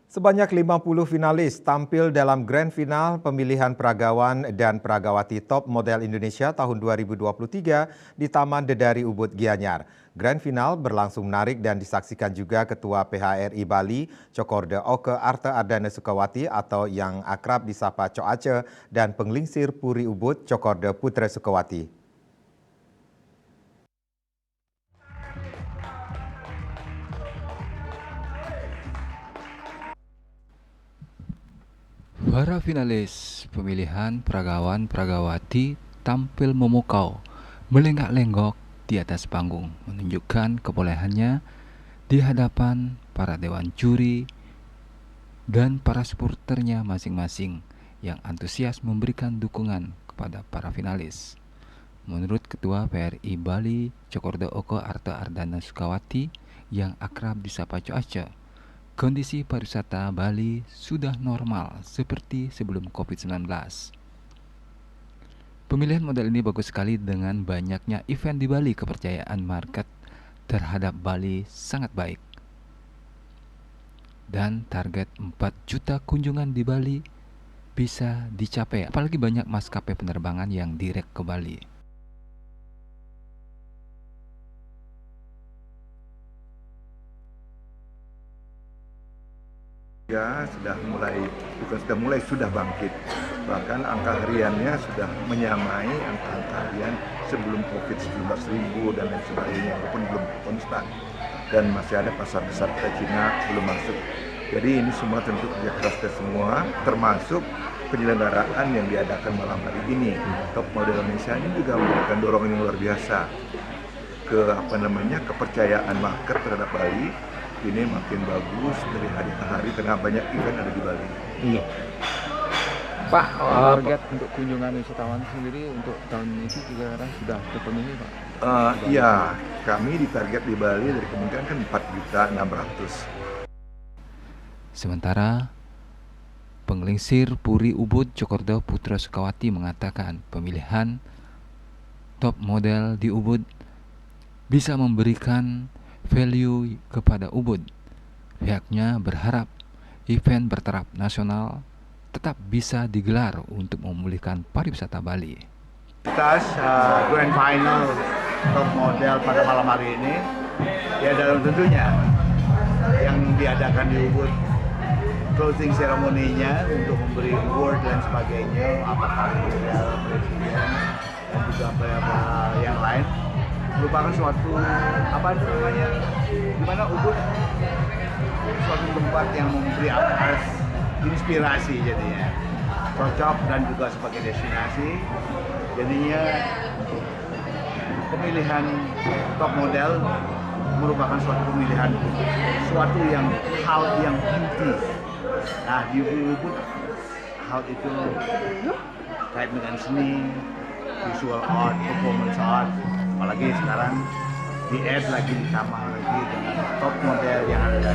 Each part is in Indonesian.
Sebanyak 50 finalis tampil dalam Grand Final pemilihan peragawan dan peragawati top model Indonesia tahun 2023 di Taman Dedari Ubud Gianyar. Grand Final berlangsung menarik dan disaksikan juga Ketua PHRI Bali, Cokorda Oke Arte Ardana Sukawati atau yang akrab disapa Cok Aceh dan penglingsir Puri Ubud Cokorda Putra Sukawati. Para finalis pemilihan peragawan-peragawati tampil memukau, melenggak-lenggok di atas panggung, menunjukkan kebolehannya di hadapan para dewan juri dan para supporternya masing-masing yang antusias memberikan dukungan kepada para finalis. Menurut Ketua PRI Bali, Cokorda Oke Arte Ardana Sukawati yang akrab disapa Cok Aceh, kondisi pariwisata Bali sudah normal seperti sebelum COVID-19. Pemilihan model ini bagus sekali dengan banyaknya event di Bali. Kepercayaan market terhadap Bali sangat baik. Dan target 4 juta kunjungan di Bali bisa dicapai. Apalagi banyak maskapai penerbangan yang direct ke Bali. Ya, sudah bangkit. Bahkan angka hariannya sudah menyamai angka harian sebelum COVID 19.000 dan lain sebagainya, walaupun belum konstan. Dan masih ada pasar besar ke Cina belum masuk. Jadi ini semua tentu kerja keras kita semua, termasuk penyelenggaraan yang diadakan malam hari ini. Top Model Indonesia ini juga memberikan dorongan yang luar biasa ke kepercayaan market terhadap Bali. Ini makin bagus dari hari ke hari karena banyak event ada di Bali. Iya. Pak, target untuk kunjungan wisatawan sendiri untuk tahun ini kira-kira sudah terpenuhi, Pak? Iya, kami ditarget di Bali dari kementerian kan 4.600.000. Sementara penglingsir Puri Ubud Cokorda Putra Sukawati mengatakan pemilihan top model di Ubud bisa memberikan value kepada Ubud. Pihaknya berharap event bertaraf nasional tetap bisa digelar untuk memulihkan pariwisata Bali. Grand Final top model pada malam hari ini ya dalam tentunya yang diadakan di Ubud, closing ceremony-nya untuk memberi award dan sebagainya, apakah model presiden dan juga beberapa yang lain, merupakan suatu di mana Ubud suatu tempat yang memberi inspirasi, jadinya cocok dan juga sebagai destinasi. Jadinya pemilihan top model merupakan suatu pemilihan hal yang beauty. Nah, di Ubud hal itu kait dengan seni, visual art, performance art, apalagi sekarang di-add lagi, ditambah lagi dengan top model yang ada.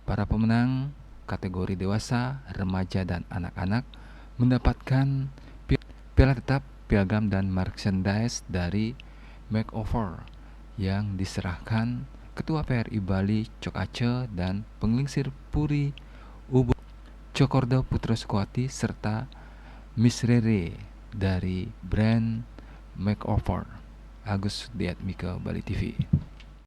Para pemenang kategori dewasa, remaja, dan anak-anak mendapatkan piala tetap, piagam, dan merchandise dari Makeover yang diserahkan Ketua PRI Bali Cok Aceh dan penglingsir Puri Ubud Cokorda Putra Sukawati serta Miss Rere dari brand Makeover. Agus Diatmika, Bali TV.